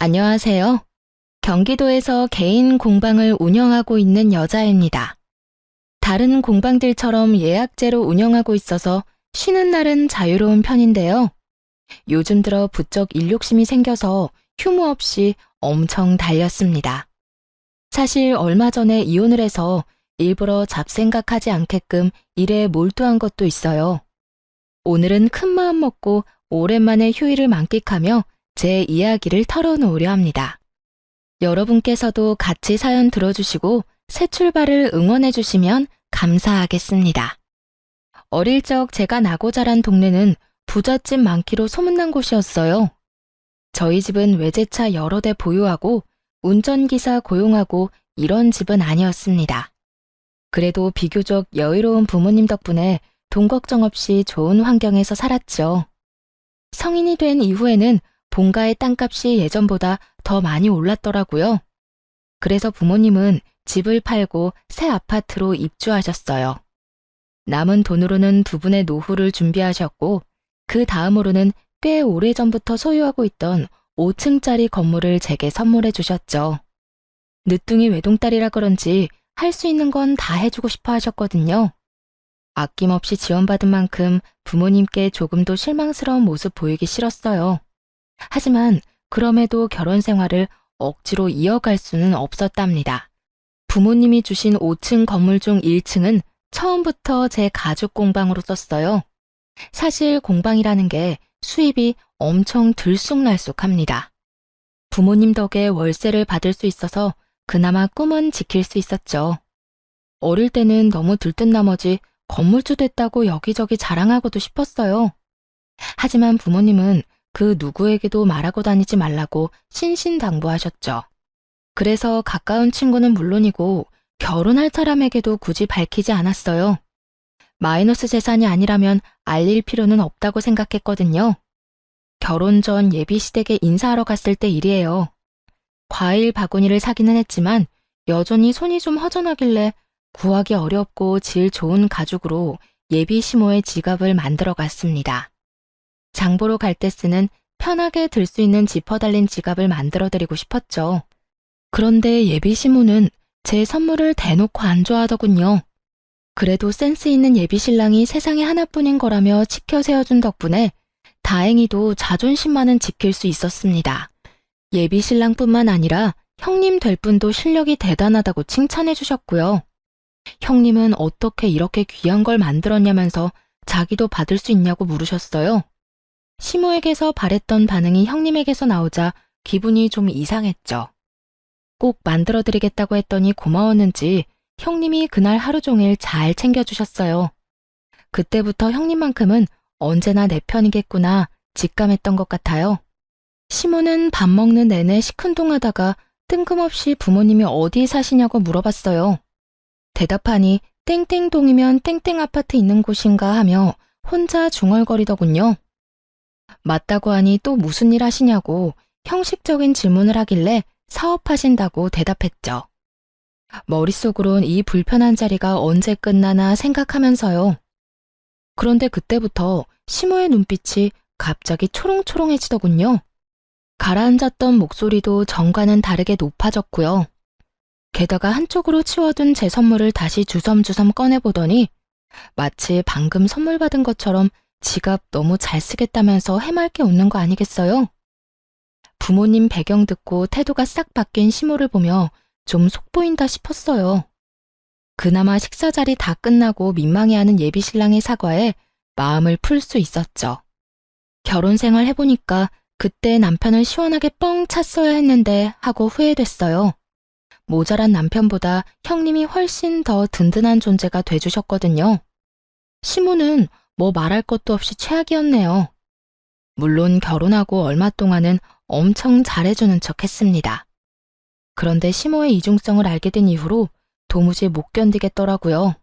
안녕하세요. 경기도에서 개인 공방을 운영하고 있는 여자입니다. 다른 공방들처럼 예약제로 운영하고 있어서 쉬는 날은 자유로운 편인데요. 요즘 들어 부쩍 일욕심이 생겨서 휴무 없이 엄청 달렸습니다. 사실 얼마 전에 이혼을 해서 일부러 잡생각하지 않게끔 일에 몰두한 것도 있어요. 오늘은 큰 마음 먹고 오랜만에 휴일을 만끽하며 제 이야기를 털어놓으려 합니다. 여러분께서도 같이 사연 들어주시고 새 출발을 응원해주시면 감사하겠습니다. 어릴 적 제가 나고 자란 동네는 부잣집 많기로 소문난 곳이었어요. 저희 집은 외제차 여러 대 보유하고 운전기사 고용하고 이런 집은 아니었습니다. 그래도 비교적 여유로운 부모님 덕분에 돈 걱정 없이 좋은 환경에서 살았죠. 성인이 된 이후에는 본가의 땅값이 예전보다 더 많이 올랐더라고요. 그래서 부모님은 집을 팔고 새 아파트로 입주하셨어요. 남은 돈으로는 두 분의 노후를 준비하셨고 그 다음으로는 꽤 오래전부터 소유하고 있던 5층짜리 건물을 제게 선물해 주셨죠. 늦둥이 외동딸이라 그런지 할 수 있는 건 다 해주고 싶어 하셨거든요. 아낌없이 지원받은 만큼 부모님께 조금도 실망스러운 모습 보이기 싫었어요. 하지만 그럼에도 결혼 생활을 억지로 이어갈 수는 없었답니다. 부모님이 주신 5층 건물 중 1층은 처음부터 제 가죽 공방으로 썼어요. 사실 공방이라는 게 수입이 엄청 들쑥날쑥합니다. 부모님 덕에 월세를 받을 수 있어서 그나마 꿈은 지킬 수 있었죠. 어릴 때는 너무 들뜬 나머지 건물주 됐다고 여기저기 자랑하고도 싶었어요. 하지만 부모님은 그 누구에게도 말하고 다니지 말라고 신신당부하셨죠. 그래서 가까운 친구는 물론이고 결혼할 사람에게도 굳이 밝히지 않았어요. 마이너스 재산이 아니라면 알릴 필요는 없다고 생각했거든요. 결혼 전 예비시댁에 인사하러 갔을 때 일이에요. 과일 바구니를 사기는 했지만 여전히 손이 좀 허전하길래 구하기 어렵고 질 좋은 가죽으로 예비 시모의 지갑을 만들어 갔습니다. 장보러 갈 때 쓰는 편하게 들 수 있는 지퍼 달린 지갑을 만들어 드리고 싶었죠. 그런데 예비 시모는 제 선물을 대놓고 안 좋아하더군요. 그래도 센스 있는 예비 신랑이 세상에 하나뿐인 거라며 치켜 세워준 덕분에 다행히도 자존심만은 지킬 수 있었습니다. 예비 신랑뿐만 아니라 형님 될 분도 실력이 대단하다고 칭찬해 주셨고요. 형님은 어떻게 이렇게 귀한 걸 만들었냐면서 자기도 받을 수 있냐고 물으셨어요. 시모에게서 바랬던 반응이 형님에게서 나오자 기분이 좀 이상했죠. 꼭 만들어드리겠다고 했더니 고마웠는지 형님이 그날 하루 종일 잘 챙겨주셨어요. 그때부터 형님만큼은 언제나 내 편이겠구나 직감했던 것 같아요. 시모는 밥 먹는 내내 시큰둥하다가 뜬금없이 부모님이 어디 사시냐고 물어봤어요. 대답하니 땡땡동이면 땡땡 아파트 있는 곳인가 하며 혼자 중얼거리더군요. 맞다고 하니 또 무슨 일 하시냐고 형식적인 질문을 하길래 사업하신다고 대답했죠. 머릿속으론 이 불편한 자리가 언제 끝나나 생각하면서요. 그런데 그때부터 시모의 눈빛이 갑자기 초롱초롱해지더군요. 가라앉았던 목소리도 전과는 다르게 높아졌고요. 게다가 한쪽으로 치워둔 제 선물을 다시 주섬주섬 꺼내보더니 마치 방금 선물 받은 것처럼 지갑 너무 잘 쓰겠다면서 해맑게 웃는 거 아니겠어요? 부모님 배경 듣고 태도가 싹 바뀐 시모를 보며 좀 속보인다 싶었어요. 그나마 식사 자리 다 끝나고 민망해하는 예비 신랑의 사과에 마음을 풀 수 있었죠. 결혼 생활 해보니까 그때 남편을 시원하게 뻥 찼어야 했는데 하고 후회됐어요. 모자란 남편보다 형님이 훨씬 더 든든한 존재가 돼주셨거든요. 시모는 뭐 말할 것도 없이 최악이었네요. 물론 결혼하고 얼마 동안은 엄청 잘해주는 척 했습니다. 그런데 시모의 이중성을 알게 된 이후로 도무지 못 견디겠더라고요.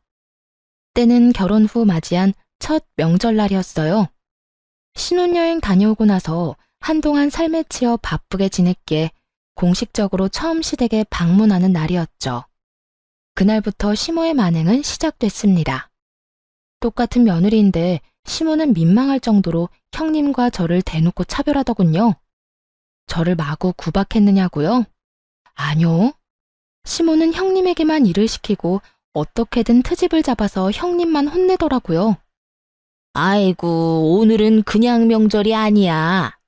때는 결혼 후 맞이한 첫 명절날이었어요. 신혼여행 다녀오고 나서 한동안 삶에 치여 바쁘게 지냈기에 공식적으로 처음 시댁에 방문하는 날이었죠. 그날부터 시모의 만행은 시작됐습니다. 똑같은 며느리인데 시모는 민망할 정도로 형님과 저를 대놓고 차별하더군요. 저를 마구 구박했느냐고요? 아니요. 시몬은 형님에게만 일을 시키고 어떻게든 트집을 잡아서 형님만 혼내더라고요. 아이고, 오늘은 그냥 명절이 아니야.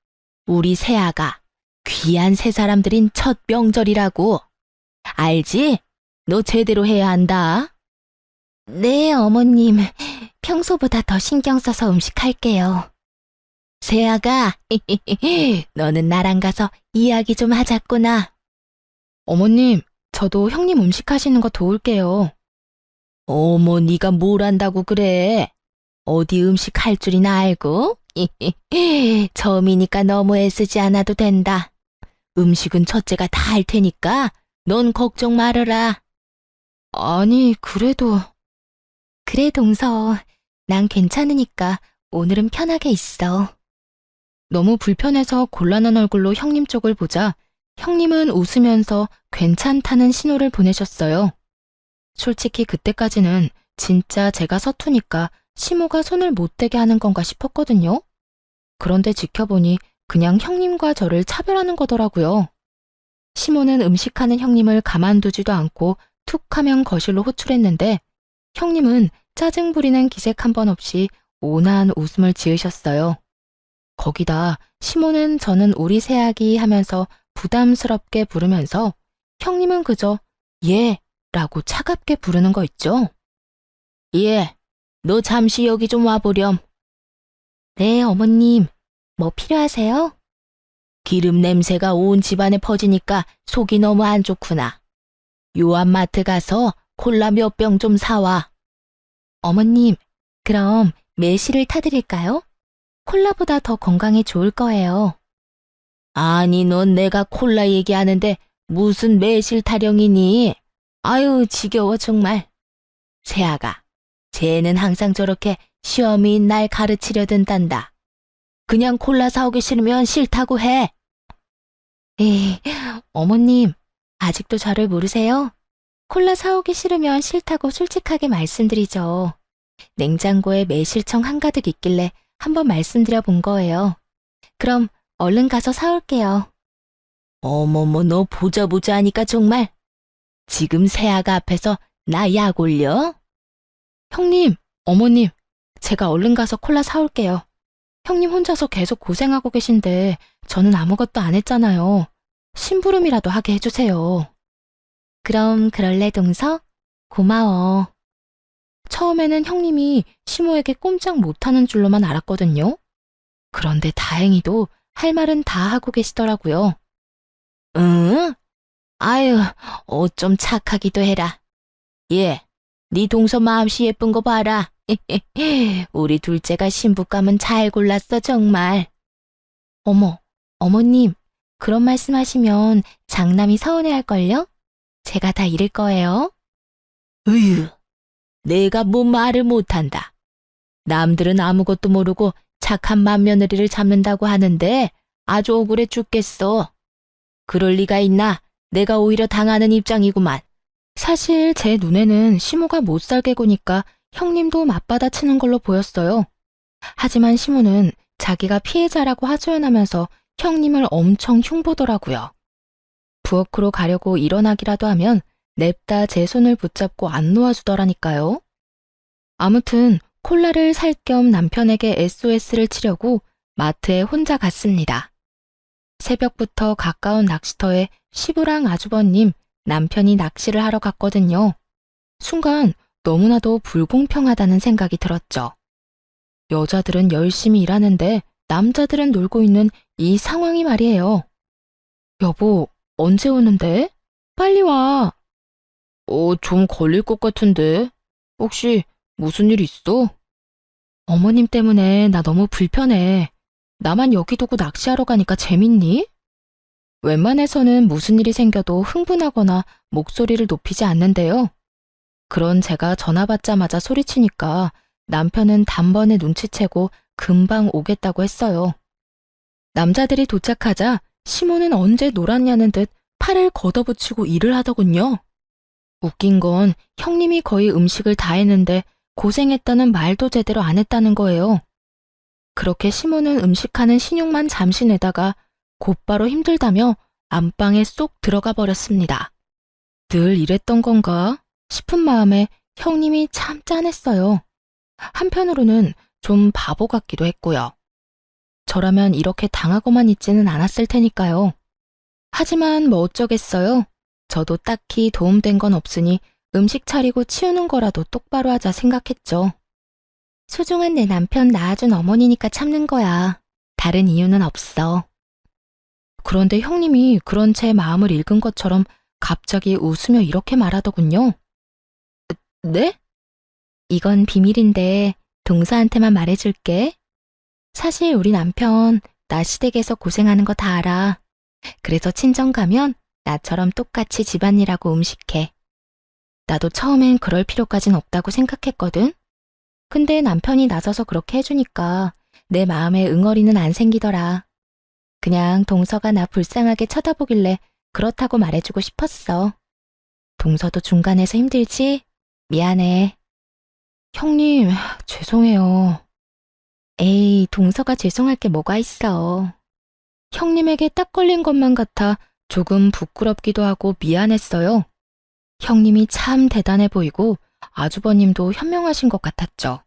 우리 새아가 귀한 새 사람들인 첫 명절이라고. 알지? 너 제대로 해야 한다. 네, 어머님. 평소보다 더 신경 써서 음식할게요. 새아가, 너는 나랑 가서 이야기 좀 하자꾸나. 어머님, 저도 형님 음식하시는 거 도울게요. 어머, 네가 뭘 안다고 그래? 어디 음식 할 줄이나 알고? 처음이니까 너무 애쓰지 않아도 된다. 음식은 첫째가 다 할 테니까 넌 걱정 말아라. 아니, 그래도... 그래, 동서. 난 괜찮으니까 오늘은 편하게 있어. 너무 불편해서 곤란한 얼굴로 형님 쪽을 보자 형님은 웃으면서 괜찮다는 신호를 보내셨어요. 솔직히 그때까지는 진짜 제가 서투니까 시모가 손을 못 대게 하는 건가 싶었거든요. 그런데 지켜보니 그냥 형님과 저를 차별하는 거더라고요. 시모는 음식하는 형님을 가만두지도 않고 툭 하면 거실로 호출했는데 형님은 짜증 부리는 기색 한 번 없이 온화한 웃음을 지으셨어요. 거기다 시모는 저는 우리 새아기 하면서 부담스럽게 부르면서 형님은 그저 예 라고 차갑게 부르는 거 있죠. 예, 너 잠시 여기 좀 와보렴. 네, 어머님. 뭐 필요하세요? 기름 냄새가 온 집안에 퍼지니까 속이 너무 안 좋구나. 요한마트 가서 콜라 몇 병 좀 사와. 어머님, 그럼 매실을 타드릴까요? 콜라보다 더 건강에 좋을 거예요. 아니, 넌 내가 콜라 얘기하는데 무슨 매실 타령이니? 아유, 지겨워 정말. 새아가, 쟤는 항상 저렇게 시험인 날 가르치려 든단다. 그냥 콜라 사오기 싫으면 싫다고 해. 에이, 어머님, 아직도 저를 모르세요? 콜라 사오기 싫으면 싫다고 솔직하게 말씀드리죠. 냉장고에 매실청 한가득 있길래 한번 말씀드려 본 거예요. 그럼 얼른 가서 사올게요. 어머머, 너 보자 하니까 정말. 지금 새아가 앞에서 나 약 올려? 형님, 어머님, 제가 얼른 가서 콜라 사올게요. 형님 혼자서 계속 고생하고 계신데 저는 아무것도 안 했잖아요. 심부름이라도 하게 해주세요. 그럼 그럴래, 동서? 고마워. 처음에는 형님이 시모에게 꼼짝 못하는 줄로만 알았거든요. 그런데 다행히도 할 말은 다 하고 계시더라고요. 응? 아유, 어쩜 착하기도 해라. 예, 네 동서 마음씨 예쁜 거 봐라. 우리 둘째가 신부감은 잘 골랐어, 정말. 어머, 어머님, 그런 말씀하시면 장남이 서운해할걸요? 제가 다 잃을 거예요. 으유, 내가 뭐 말을 못한다. 남들은 아무것도 모르고 착한 맏며느리를 잡는다고 하는데 아주 억울해 죽겠어. 그럴 리가 있나? 내가 오히려 당하는 입장이구만. 사실 제 눈에는 시모가 못살게 구니까 형님도 맞받아치는 걸로 보였어요. 하지만 시모는 자기가 피해자라고 하소연하면서 형님을 엄청 흉보더라고요. 부엌으로 가려고 일어나기라도 하면 냅다 제 손을 붙잡고 안 놓아주더라니까요. 아무튼 콜라를 살 겸 남편에게 SOS를 치려고 마트에 혼자 갔습니다. 새벽부터 가까운 낚시터에 시부랑 아주버님, 남편이 낚시를 하러 갔거든요. 순간 너무나도 불공평하다는 생각이 들었죠. 여자들은 열심히 일하는데 남자들은 놀고 있는 이 상황이 말이에요. 여보, 언제 오는데? 빨리 와. 좀 걸릴 것 같은데. 혹시 무슨 일 있어? 어머님 때문에 나 너무 불편해. 나만 여기 두고 낚시하러 가니까 재밌니? 웬만해서는 무슨 일이 생겨도 흥분하거나 목소리를 높이지 않는데요. 그런 제가 전화 받자마자 소리치니까 남편은 단번에 눈치채고 금방 오겠다고 했어요. 남자들이 도착하자 시모는 언제 놀았냐는 듯 팔을 걷어붙이고 일을 하더군요. 웃긴 건 형님이 거의 음식을 다 했는데 고생했다는 말도 제대로 안 했다는 거예요. 그렇게 시모는 음식하는 신용만 잠시 내다가 곧바로 힘들다며 안방에 쏙 들어가 버렸습니다. 늘 이랬던 건가 싶은 마음에 형님이 참 짠했어요. 한편으로는 좀 바보 같기도 했고요. 저라면 이렇게 당하고만 있지는 않았을 테니까요. 하지만 뭐 어쩌겠어요. 저도 딱히 도움된 건 없으니 음식 차리고 치우는 거라도 똑바로 하자 생각했죠. 소중한 내 남편 낳아준 어머니니까 참는 거야. 다른 이유는 없어. 그런데 형님이 그런 제 마음을 읽은 것처럼 갑자기 웃으며 이렇게 말하더군요. 네? 이건 비밀인데 동서한테만 말해줄게. 사실 우리 남편 나 시댁에서 고생하는 거 다 알아. 그래서 친정 가면 나처럼 똑같이 집안일하고 음식해. 나도 처음엔 그럴 필요까진 없다고 생각했거든. 근데 남편이 나서서 그렇게 해주니까 내 마음에 응어리는 안 생기더라. 그냥 동서가 나 불쌍하게 쳐다보길래 그렇다고 말해주고 싶었어. 동서도 중간에서 힘들지? 미안해. 형님, 죄송해요. 에이, 동서가 죄송할 게 뭐가 있어. 형님에게 딱 걸린 것만 같아 조금 부끄럽기도 하고 미안했어요. 형님이 참 대단해 보이고 아주버님도 현명하신 것 같았죠.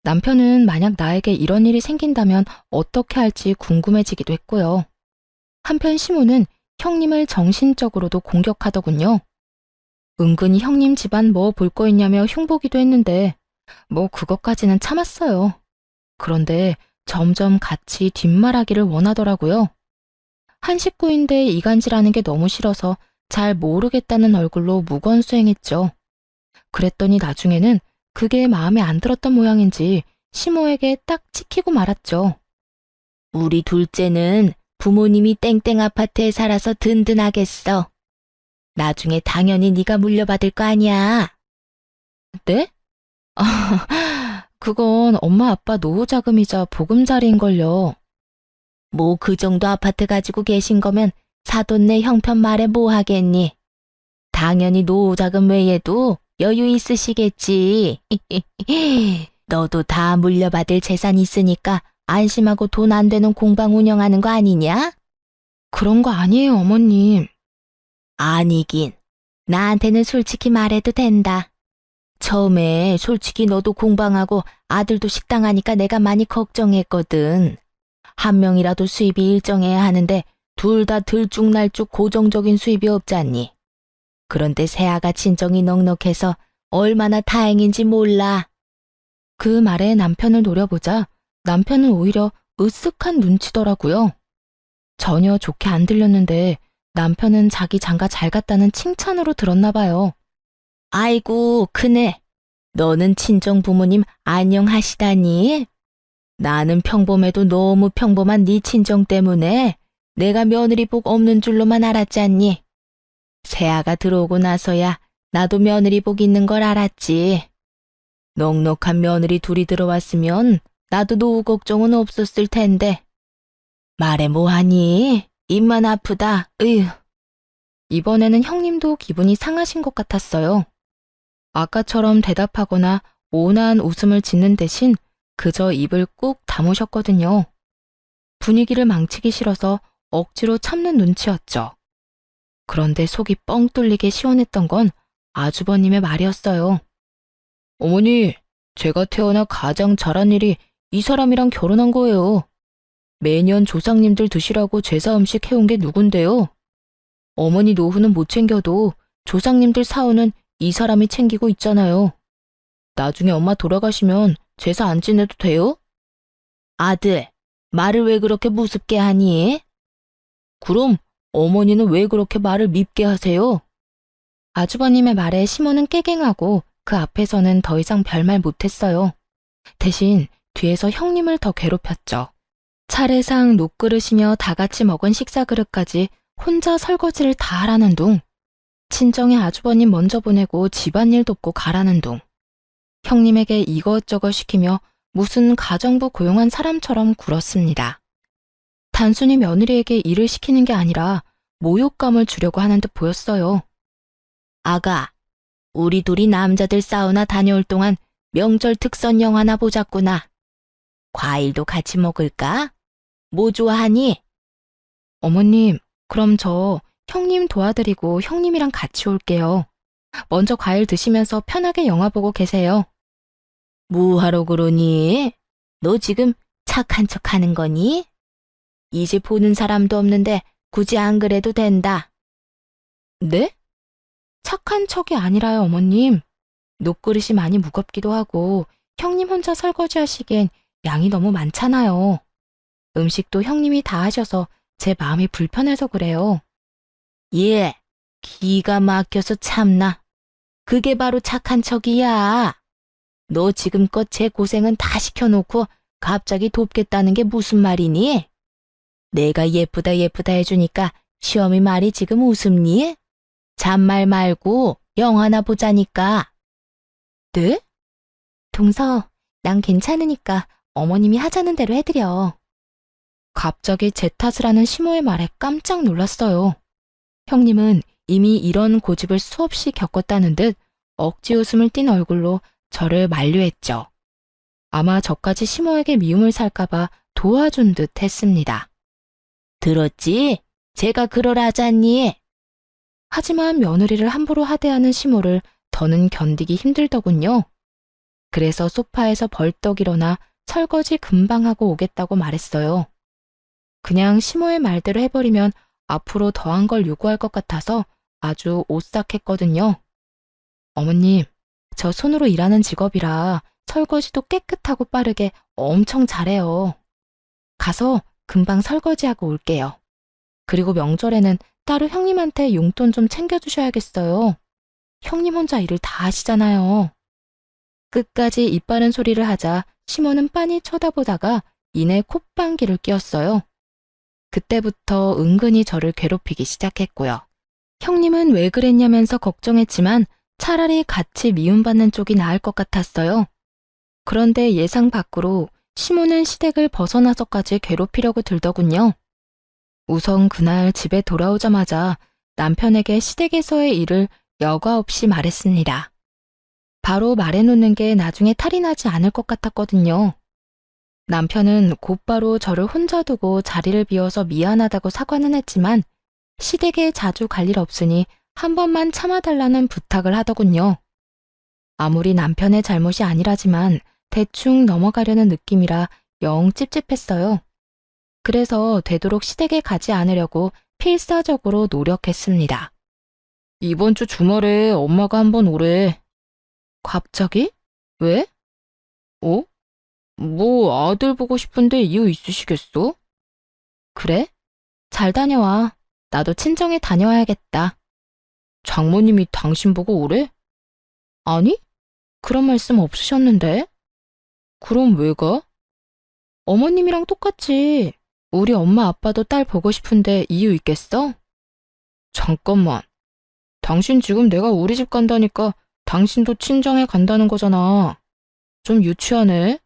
남편은 만약 나에게 이런 일이 생긴다면 어떻게 할지 궁금해지기도 했고요. 한편 시모는 형님을 정신적으로도 공격하더군요. 은근히 형님 집안 뭐 볼 거 있냐며 흉보기도 했는데 뭐 그것까지는 참았어요. 그런데 점점 같이 뒷말하기를 원하더라고요. 한 식구인데 이간질하는 게 너무 싫어서 잘 모르겠다는 얼굴로 무건수행했죠. 그랬더니 나중에는 그게 마음에 안 들었던 모양인지 시모에게 딱 찍히고 말았죠. 우리 둘째는 부모님이 땡땡 아파트에 살아서 든든하겠어. 나중에 당연히 네가 물려받을 거 아니야. 네? 그건 엄마 아빠 노후자금이자 보금자리인걸요. 뭐 그 정도 아파트 가지고 계신 거면 사돈네 형편 말해 뭐 하겠니? 당연히 노후자금 외에도 여유 있으시겠지. 너도 다 물려받을 재산 있으니까 안심하고 돈 안 되는 공방 운영하는 거 아니냐? 그런 거 아니에요, 어머님. 아니긴. 나한테는 솔직히 말해도 된다. 처음에 솔직히 너도 공방하고 아들도 식당 하니까 내가 많이 걱정했거든. 한 명이라도 수입이 일정해야 하는데 둘 다 들쭉날쭉 고정적인 수입이 없잖니. 그런데 새아가 친정이 넉넉해서 얼마나 다행인지 몰라. 그 말에 남편을 노려보자 남편은 오히려 으쓱한 눈치더라고요. 전혀 좋게 안 들렸는데 남편은 자기 장가 잘 갔다는 칭찬으로 들었나 봐요. 아이고, 크네. 너는 친정 부모님 안녕하시다니? 나는 평범해도 너무 평범한 네 친정 때문에 내가 며느리 복 없는 줄로만 알았잖니. 새아가 들어오고 나서야 나도 며느리 복 있는 걸 알았지. 넉넉한 며느리 둘이 들어왔으면 나도 노후 걱정은 없었을 텐데. 말해 뭐하니? 입만 아프다. 으휴. 이번에는 형님도 기분이 상하신 것 같았어요. 아까처럼 대답하거나 온화한 웃음을 짓는 대신 그저 입을 꾹 다무셨거든요. 분위기를 망치기 싫어서 억지로 참는 눈치였죠. 그런데 속이 뻥 뚫리게 시원했던 건 아주버님의 말이었어요. 어머니, 제가 태어나 가장 잘한 일이 이 사람이랑 결혼한 거예요. 매년 조상님들 드시라고 제사 음식 해온 게 누군데요? 어머니 노후는 못 챙겨도 조상님들 사후는 이 사람이 챙기고 있잖아요. 나중에 엄마 돌아가시면 제사 안 지내도 돼요? 아들, 말을 왜 그렇게 무섭게 하니? 그럼 어머니는 왜 그렇게 말을 밉게 하세요? 아주버님의 말에 시모는 깨갱하고 그 앞에서는 더 이상 별말 못했어요. 대신 뒤에서 형님을 더 괴롭혔죠. 차례상 녹그릇이며 다 같이 먹은 식사 그릇까지 혼자 설거지를 다 하라는 둥. 친정에 아주버님 먼저 보내고 집안일 돕고 가라는 둥. 형님에게 이것저것 시키며 무슨 가정부 고용한 사람처럼 굴었습니다. 단순히 며느리에게 일을 시키는 게 아니라 모욕감을 주려고 하는 듯 보였어요. 아가, 우리 둘이 남자들 사우나 다녀올 동안 명절 특선 영화나 보자꾸나. 과일도 같이 먹을까? 뭐 좋아하니? 어머님, 그럼 저 형님 도와드리고 형님이랑 같이 올게요. 먼저 과일 드시면서 편하게 영화 보고 계세요. 뭐하러 그러니? 너 지금 착한 척 하는 거니? 이 집 보는 사람도 없는데 굳이 안 그래도 된다. 네? 착한 척이 아니라요, 어머님. 녹그릇이 많이 무겁기도 하고 형님 혼자 설거지 하시기엔 양이 너무 많잖아요. 음식도 형님이 다 하셔서 제 마음이 불편해서 그래요. 예, 기가 막혀서 참나. 그게 바로 착한 척이야. 너 지금껏 제 고생은 다 시켜놓고 갑자기 돕겠다는 게 무슨 말이니? 내가 예쁘다 예쁘다 해주니까 시어미 말이 지금 웃음니? 잔말 말고 영화나 보자니까. 네? 동서, 난 괜찮으니까 어머님이 하자는 대로 해드려. 갑자기 제 탓을 하는 시모의 말에 깜짝 놀랐어요. 형님은 이미 이런 고집을 수없이 겪었다는 듯 억지 웃음을 띤 얼굴로 저를 만류했죠. 아마 저까지 시모에게 미움을 살까봐 도와준 듯 했습니다. 들었지? 제가 그러라잖니. 하지만 며느리를 함부로 하대하는 시모를 더는 견디기 힘들더군요. 그래서 소파에서 벌떡 일어나 설거지 금방 하고 오겠다고 말했어요. 그냥 시모의 말대로 해버리면 앞으로 더한 걸 요구할 것 같아서 아주 오싹했거든요. 어머님, 저 손으로 일하는 직업이라 설거지도 깨끗하고 빠르게 엄청 잘해요. 가서 금방 설거지하고 올게요. 그리고 명절에는 따로 형님한테 용돈 좀 챙겨주셔야겠어요. 형님 혼자 일을 다 하시잖아요. 끝까지 입 바른 소리를 하자 시모는 빤히 쳐다보다가 이내 콧방귀를 뀌었어요. 그때부터 은근히 저를 괴롭히기 시작했고요. 형님은 왜 그랬냐면서 걱정했지만 차라리 같이 미움받는 쪽이 나을 것 같았어요. 그런데 예상 밖으로 시모는 시댁을 벗어나서까지 괴롭히려고 들더군요. 우선 그날 집에 돌아오자마자 남편에게 시댁에서의 일을 여과 없이 말했습니다. 바로 말해놓는 게 나중에 탈이 나지 않을 것 같았거든요. 남편은 곧바로 저를 혼자 두고 자리를 비워서 미안하다고 사과는 했지만 시댁에 자주 갈 일 없으니 한 번만 참아달라는 부탁을 하더군요. 아무리 남편의 잘못이 아니라지만 대충 넘어가려는 느낌이라 영 찝찝했어요. 그래서 되도록 시댁에 가지 않으려고 필사적으로 노력했습니다. 이번 주 주말에 엄마가 한번 오래. 갑자기? 왜? 어? 뭐 아들 보고 싶은데 이유 있으시겠어? 그래? 잘 다녀와. 나도 친정에 다녀와야겠다. 장모님이 당신 보고 오래? 아니? 그런 말씀 없으셨는데? 그럼 왜 가? 어머님이랑 똑같지. 우리 엄마 아빠도 딸 보고 싶은데 이유 있겠어? 잠깐만. 당신 지금 내가 우리 집 간다니까 당신도 친정에 간다는 거잖아. 좀 유치하네.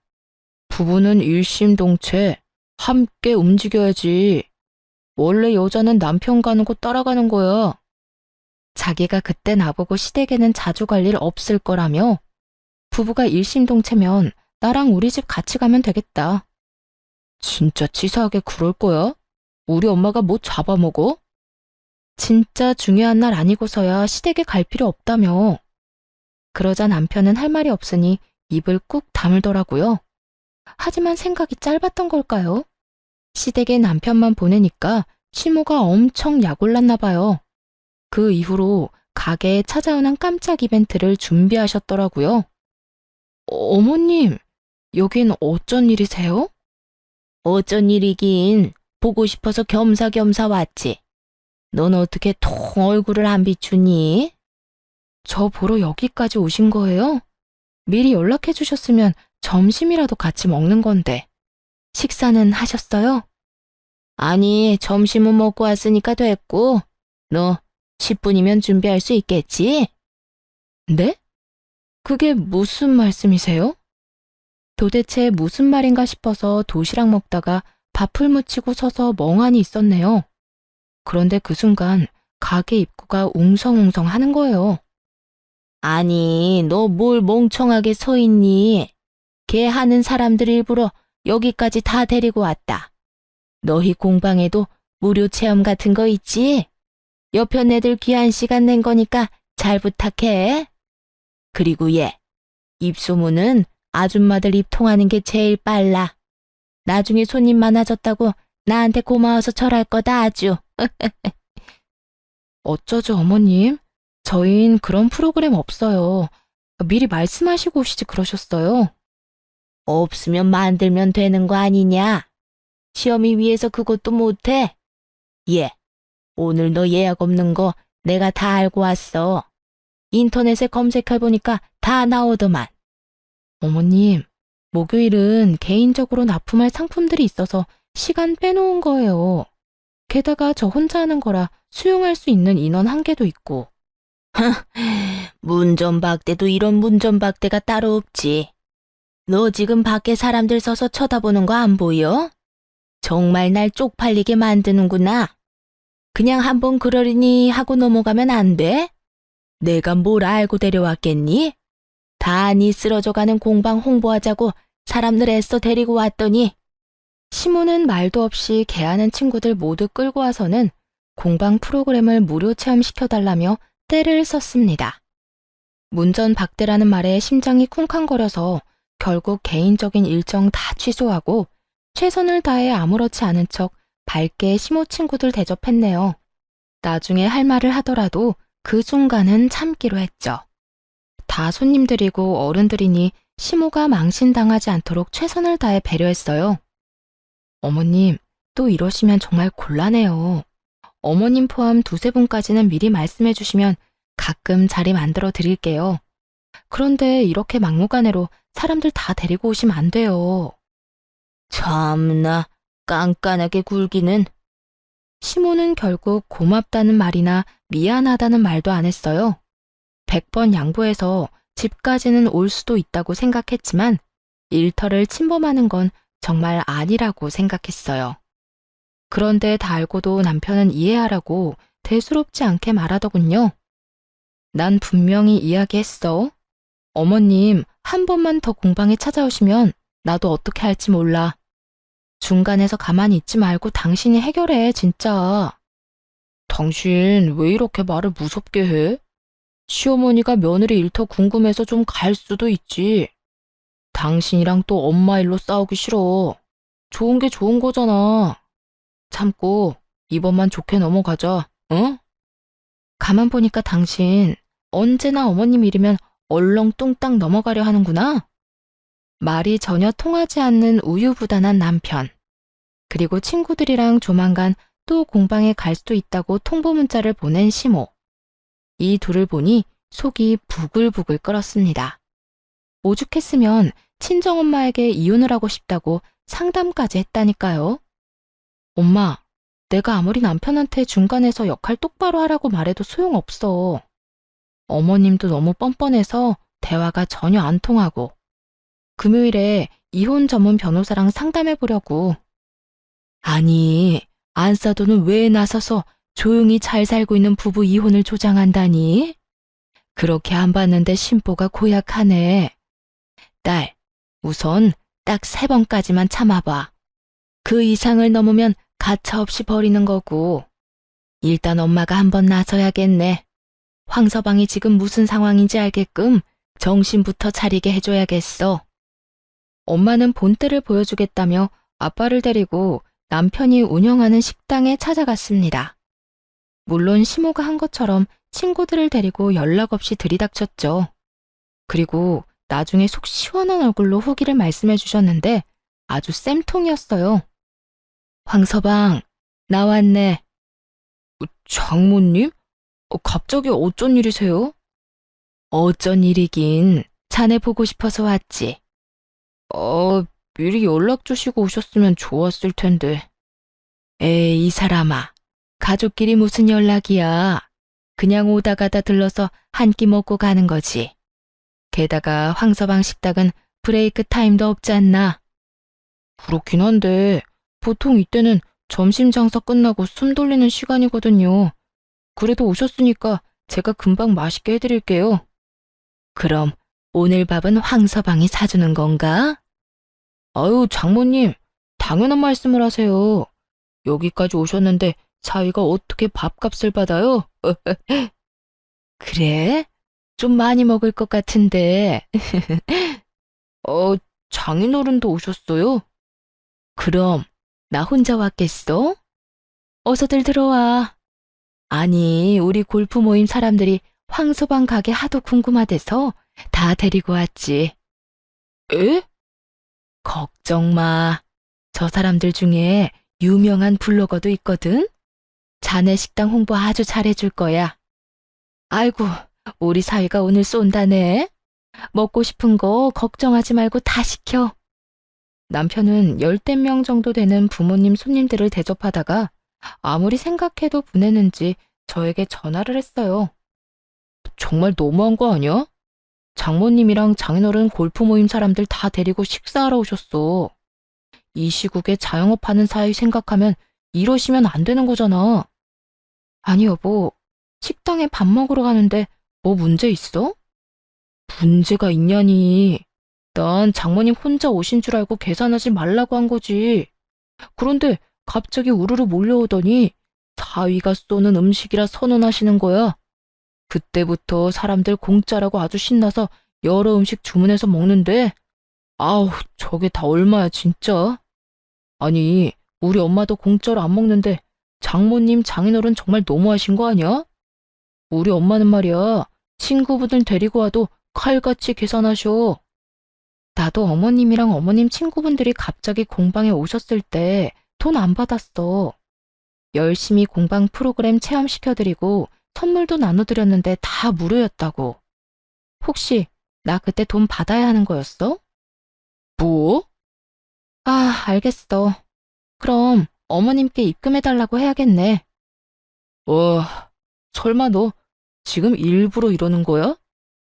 부부는 일심동체 함께 움직여야지. 원래 여자는 남편 가는 곳 따라가는 거야. 자기가 그때 나보고 시댁에는 자주 갈 일 없을 거라며 부부가 일심동체면 나랑 우리 집 같이 가면 되겠다. 진짜 치사하게 그럴 거야? 우리 엄마가 뭐 잡아먹어? 진짜 중요한 날 아니고서야 시댁에 갈 필요 없다며. 그러자 남편은 할 말이 없으니 입을 꾹 다물더라고요. 하지만 생각이 짧았던 걸까요? 시댁에 남편만 보내니까 시모가 엄청 약올랐나 봐요. 그 이후로 가게에 찾아오는 깜짝 이벤트를 준비하셨더라고요. 어머님, 여긴 어쩐 일이세요? 어쩐 일이긴 보고 싶어서 겸사겸사 왔지. 넌 어떻게 통 얼굴을 안 비추니? 저 보러 여기까지 오신 거예요? 미리 연락해 주셨으면 점심이라도 같이 먹는 건데. 식사는 하셨어요? 아니, 점심은 먹고 왔으니까 됐고, 너 10분이면 준비할 수 있겠지? 네? 그게 무슨 말씀이세요? 도대체 무슨 말인가 싶어서 도시락 먹다가 밥을 묻히고 서서 멍하니 있었네요. 그런데 그 순간 가게 입구가 웅성웅성 하는 거예요. 아니, 너 뭘 멍청하게 서 있니? 걔 하는 사람들 일부러 여기까지 다 데리고 왔다. 너희 공방에도 무료 체험 같은 거 있지? 옆편 애들 귀한 시간 낸 거니까 잘 부탁해. 그리고 얘, 입소문은 아줌마들 입 통하는 게 제일 빨라. 나중에 손님 많아졌다고 나한테 고마워서 절할 거다 아주. 어쩌죠 어머님? 저흰 그런 프로그램 없어요. 미리 말씀하시고 오시지 그러셨어요. 없으면 만들면 되는 거 아니냐? 시험이 위해서 그것도 못해? 예, 오늘 너 예약 없는 거 내가 다 알고 왔어. 인터넷에 검색해보니까 다 나오더만. 어머님, 목요일은 개인적으로 납품할 상품들이 있어서 시간 빼놓은 거예요. 게다가 저 혼자 하는 거라 수용할 수 있는 인원 한계도 있고. 문전박대도 이런 문전박대가 따로 없지. 너 지금 밖에 사람들 서서 쳐다보는 거 안 보여? 정말 날 쪽팔리게 만드는구나. 그냥 한번 그러려니 하고 넘어가면 안 돼? 내가 뭘 알고 데려왔겠니? 다 니 쓰러져가는 공방 홍보하자고 사람들 애써 데리고 왔더니 시모는 말도 없이 개하는 친구들 모두 끌고 와서는 공방 프로그램을 무료 체험시켜달라며 떼를 썼습니다. 문전박대라는 말에 심장이 쿵쾅거려서 결국 개인적인 일정 다 취소하고 최선을 다해 아무렇지 않은 척 밝게 시모 친구들 대접했네요. 나중에 할 말을 하더라도 그 순간은 참기로 했죠. 다 손님들이고 어른들이니 시모가 망신당하지 않도록 최선을 다해 배려했어요. 어머님, 또 이러시면 정말 곤란해요. 어머님 포함 두세 분까지는 미리 말씀해 주시면 가끔 자리 만들어 드릴게요. 그런데 이렇게 막무가내로 사람들 다 데리고 오시면 안 돼요. 참나, 깐깐하게 굴기는. 시모는 결국 고맙다는 말이나 미안하다는 말도 안 했어요. 100번 양보해서 집까지는 올 수도 있다고 생각했지만 일터를 침범하는 건 정말 아니라고 생각했어요. 그런데 다 알고도 남편은 이해하라고 대수롭지 않게 말하더군요. 난 분명히 이야기했어. 어머님, 한 번만 더 공방에 찾아오시면 나도 어떻게 할지 몰라. 중간에서 가만히 있지 말고 당신이 해결해, 진짜. 당신 왜 이렇게 말을 무섭게 해? 시어머니가 며느리 일터 궁금해서 좀 갈 수도 있지. 당신이랑 또 엄마 일로 싸우기 싫어. 좋은 게 좋은 거잖아. 참고 이번만 좋게 넘어가자, 응? 가만 보니까 당신 언제나 어머님 일이면 얼렁뚱땅 넘어가려 하는구나. 말이 전혀 통하지 않는 우유부단한 남편. 그리고 친구들이랑 조만간 또 공방에 갈 수도 있다고 통보 문자를 보낸 시모. 이 둘을 보니 속이 부글부글 끓었습니다. 오죽했으면 친정엄마에게 이혼을 하고 싶다고 상담까지 했다니까요. 엄마, 내가 아무리 남편한테 중간에서 역할 똑바로 하라고 말해도 소용없어. 어머님도 너무 뻔뻔해서 대화가 전혀 안 통하고. 금요일에 이혼 전문 변호사랑 상담해 보려고. 아니, 안싸도는 왜 나서서 조용히 잘 살고 있는 부부 이혼을 조장한다니? 그렇게 안 봤는데 심보가 고약하네. 딸, 우선 딱 3번까지만 참아봐. 그 이상을 넘으면 가차없이 버리는 거고. 일단 엄마가 한번 나서야겠네. 황서방이 지금 무슨 상황인지 알게끔 정신부터 차리게 해줘야겠어. 엄마는 본때를 보여주겠다며 아빠를 데리고 남편이 운영하는 식당에 찾아갔습니다. 물론 시모가 한 것처럼 친구들을 데리고 연락 없이 들이닥쳤죠. 그리고 나중에 속 시원한 얼굴로 후기를 말씀해 주셨는데 아주 쌤통이었어요. 황서방, 나왔네. 장모님? 갑자기 어쩐 일이세요? 어쩐 일이긴, 자네 보고 싶어서 왔지. 미리 연락 주시고 오셨으면 좋았을 텐데. 에이, 이 사람아. 가족끼리 무슨 연락이야. 그냥 오다 가다 들러서 한 끼 먹고 가는 거지. 게다가 황서방 식당은 브레이크 타임도 없지 않나? 그렇긴 한데 보통 이때는 점심 장사 끝나고 숨 돌리는 시간이거든요. 그래도 오셨으니까 제가 금방 맛있게 해드릴게요. 그럼 오늘 밥은 황서방이 사주는 건가? 아유, 장모님, 당연한 말씀을 하세요. 여기까지 오셨는데 사위가 어떻게 밥값을 받아요? 그래? 좀 많이 먹을 것 같은데. 어, 장인어른도 오셨어요? 그럼 나 혼자 왔겠어? 어서들 들어와. 아니, 우리 골프 모임 사람들이 황소방 가게 하도 궁금하대서 다 데리고 왔지. 에? 걱정 마. 저 사람들 중에 유명한 블로거도 있거든? 자네 식당 홍보 아주 잘해줄 거야. 아이고, 우리 사위가 오늘 쏜다네. 먹고 싶은 거 걱정하지 말고 다 시켜. 남편은 열댓 명 정도 되는 부모님 손님들을 대접하다가 아무리 생각해도 보내는지 저에게 전화를 했어요. 정말 너무한 거 아니야? 장모님이랑 장인어른 골프 모임 사람들 다 데리고 식사하러 오셨어. 이 시국에 자영업하는 사위 생각하면 이러시면 안 되는 거잖아. 아니 여보, 식당에 밥 먹으러 가는데 뭐 문제 있어? 문제가 있냐니. 난 장모님 혼자 오신 줄 알고 계산하지 말라고 한 거지. 그런데 갑자기 우르르 몰려오더니 사위가 쏘는 음식이라 선언하시는 거야. 그때부터 사람들 공짜라고 아주 신나서 여러 음식 주문해서 먹는데 아우 저게 다 얼마야 진짜. 아니 우리 엄마도 공짜로 안 먹는데 장모님 장인어른 정말 너무하신 거 아니야? 우리 엄마는 말이야 친구분들 데리고 와도 칼같이 계산하셔. 나도 어머님이랑 어머님 친구분들이 갑자기 공방에 오셨을 때 돈 안 받았어. 열심히 공방 프로그램 체험시켜드리고 선물도 나눠드렸는데 다 무료였다고. 혹시 나 그때 돈 받아야 하는 거였어? 뭐? 아, 알겠어. 그럼 어머님께 입금해달라고 해야겠네. 설마 너 지금 일부러 이러는 거야?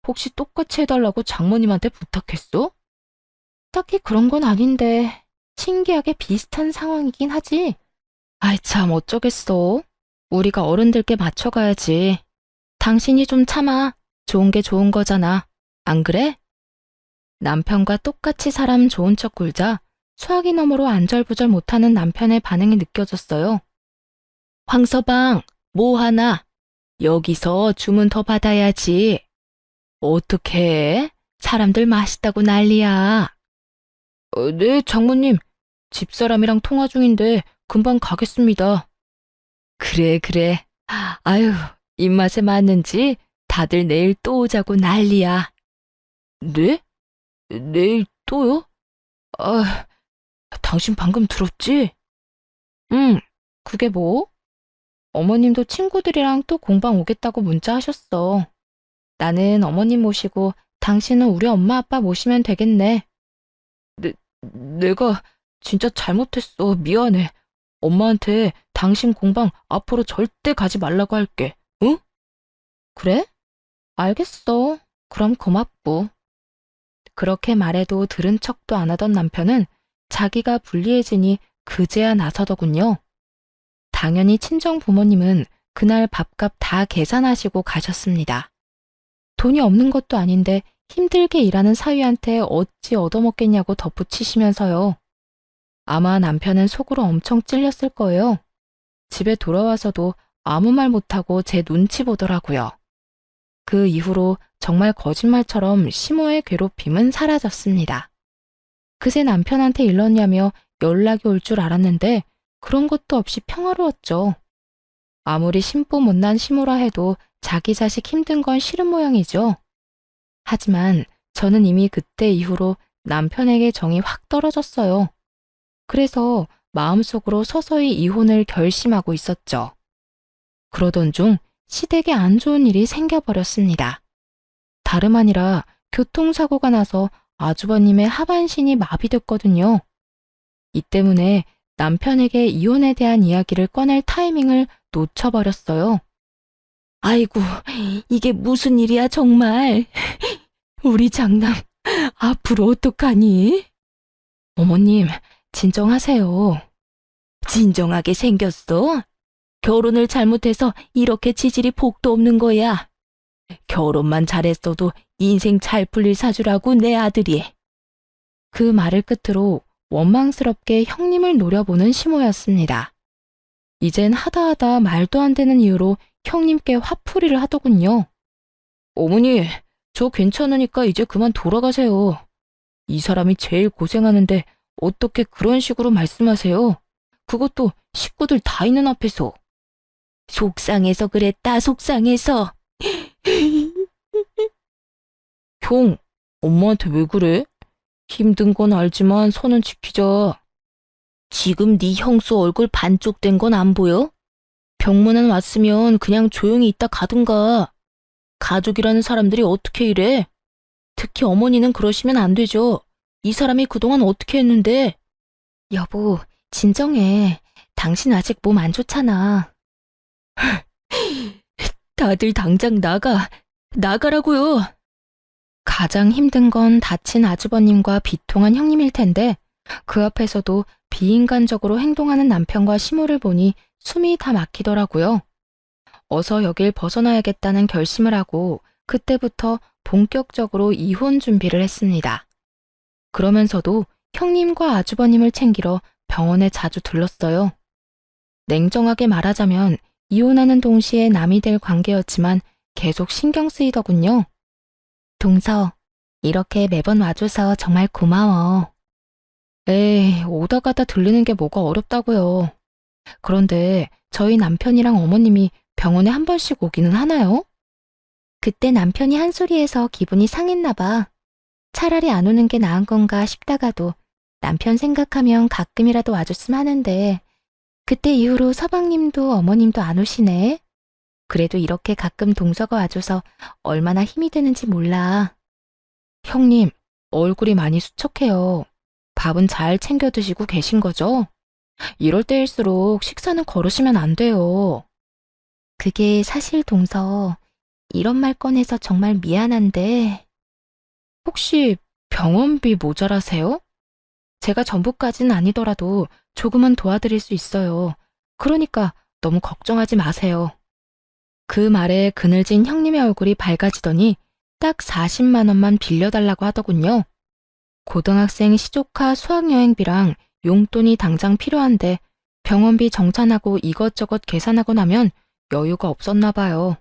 혹시 똑같이 해달라고 장모님한테 부탁했어? 딱히 그런 건 아닌데 신기하게 비슷한 상황이긴 하지. 아이 참 어쩌겠어. 우리가 어른들께 맞춰가야지. 당신이 좀 참아. 좋은 게 좋은 거잖아. 안 그래? 남편과 똑같이 사람 좋은 척 굴자 수화기 너머로 안절부절 못하는 남편의 반응이 느껴졌어요. 황서방, 뭐 하나? 여기서 주문 더 받아야지. 어떡해? 사람들 맛있다고 난리야. 네, 장모님. 집사람이랑 통화 중인데 금방 가겠습니다. 그래, 그래. 아유, 입맛에 맞는지 다들 내일 또 오자고 난리야. 네? 내일 또요? 아, 당신 방금 들었지? 응, 그게 뭐? 어머님도 친구들이랑 또 공방 오겠다고 문자 하셨어. 나는 어머님 모시고 당신은 우리 엄마 아빠 모시면 되겠네. 내가 진짜 잘못했어. 미안해. 엄마한테 당신 공방 앞으로 절대 가지 말라고 할게. 응? 그래? 알겠어. 그럼 고맙고. 그렇게 말해도 들은 척도 안 하던 남편은 자기가 불리해지니 그제야 나서더군요. 당연히 친정 부모님은 그날 밥값 다 계산하시고 가셨습니다. 돈이 없는 것도 아닌데 힘들게 일하는 사위한테 어찌 얻어먹겠냐고 덧붙이시면서요. 아마 남편은 속으로 엄청 찔렸을 거예요. 집에 돌아와서도 아무 말 못하고 제 눈치 보더라고요. 그 이후로 정말 거짓말처럼 시모의 괴롭힘은 사라졌습니다. 그새 남편한테 일렀냐며 연락이 올 줄 알았는데 그런 것도 없이 평화로웠죠. 아무리 심보 못난 시모라 해도 자기 자식 힘든 건 싫은 모양이죠. 하지만 저는 이미 그때 이후로 남편에게 정이 확 떨어졌어요. 그래서 마음속으로 서서히 이혼을 결심하고 있었죠. 그러던 중 시댁에 안 좋은 일이 생겨버렸습니다. 다름 아니라 교통사고가 나서 아주버님의 하반신이 마비됐거든요. 이 때문에 남편에게 이혼에 대한 이야기를 꺼낼 타이밍을 놓쳐버렸어요. 아이고, 이게 무슨 일이야 정말. 우리 장남 앞으로 어떡하니? 어머님, 진정하세요. 진정하게 생겼어? 결혼을 잘못해서 이렇게 치질이 복도 없는 거야. 결혼만 잘했어도 인생 잘 풀릴 사주라고 내 아들이. 그 말을 끝으로 원망스럽게 형님을 노려보는 시모였습니다. 이젠 하다하다 말도 안 되는 이유로 형님께 화풀이를 하더군요. 어머니, 저 괜찮으니까 이제 그만 돌아가세요. 이 사람이 제일 고생하는데 어떻게 그런 식으로 말씀하세요? 그것도 식구들 다 있는 앞에서. 속상해서 그랬다, 속상해서. 형, 엄마한테 왜 그래? 힘든 건 알지만 선은 지키자. 지금 네 형수 얼굴 반쪽 된 건 안 보여? 병문안 왔으면 그냥 조용히 있다 가든가. 가족이라는 사람들이 어떻게 이래? 특히 어머니는 그러시면 안 되죠. 이 사람이 그동안 어떻게 했는데? 여보, 진정해. 당신 아직 몸 안 좋잖아. 다들 당장 나가라고요. 가장 힘든 건 다친 아주버님과 비통한 형님일 텐데 그 앞에서도 비인간적으로 행동하는 남편과 시모를 보니 숨이 다 막히더라고요. 어서 여길 벗어나야겠다는 결심을 하고 그때부터 본격적으로 이혼 준비를 했습니다. 그러면서도 형님과 아주버님을 챙기러 병원에 자주 들렀어요. 냉정하게 말하자면 이혼하는 동시에 남이 될 관계였지만 계속 신경 쓰이더군요. 동서, 이렇게 매번 와줘서 정말 고마워. 에이, 오다 가다 들르는 게 뭐가 어렵다고요. 그런데 저희 남편이랑 어머님이 병원에 한 번씩 오기는 하나요? 그때 남편이 한 소리해서 기분이 상했나 봐. 차라리 안 오는 게 나은 건가 싶다가도 남편 생각하면 가끔이라도 와줬으면 하는데 그때 이후로 서방님도 어머님도 안 오시네. 그래도 이렇게 가끔 동서가 와줘서 얼마나 힘이 되는지 몰라. 형님, 얼굴이 많이 수척해요. 밥은 잘 챙겨 드시고 계신 거죠? 이럴 때일수록 식사는 거르시면 안 돼요. 그게 사실 동서, 이런 말 꺼내서 정말 미안한데 혹시 병원비 모자라세요? 제가 전부까지는 아니더라도 조금은 도와드릴 수 있어요. 그러니까 너무 걱정하지 마세요. 그 말에 그늘진 형님의 얼굴이 밝아지더니 딱 40만 원만 빌려달라고 하더군요. 고등학생 시조카 수학여행비랑 용돈이 당장 필요한데 병원비 정산하고 이것저것 계산하고 나면 여유가 없었나 봐요.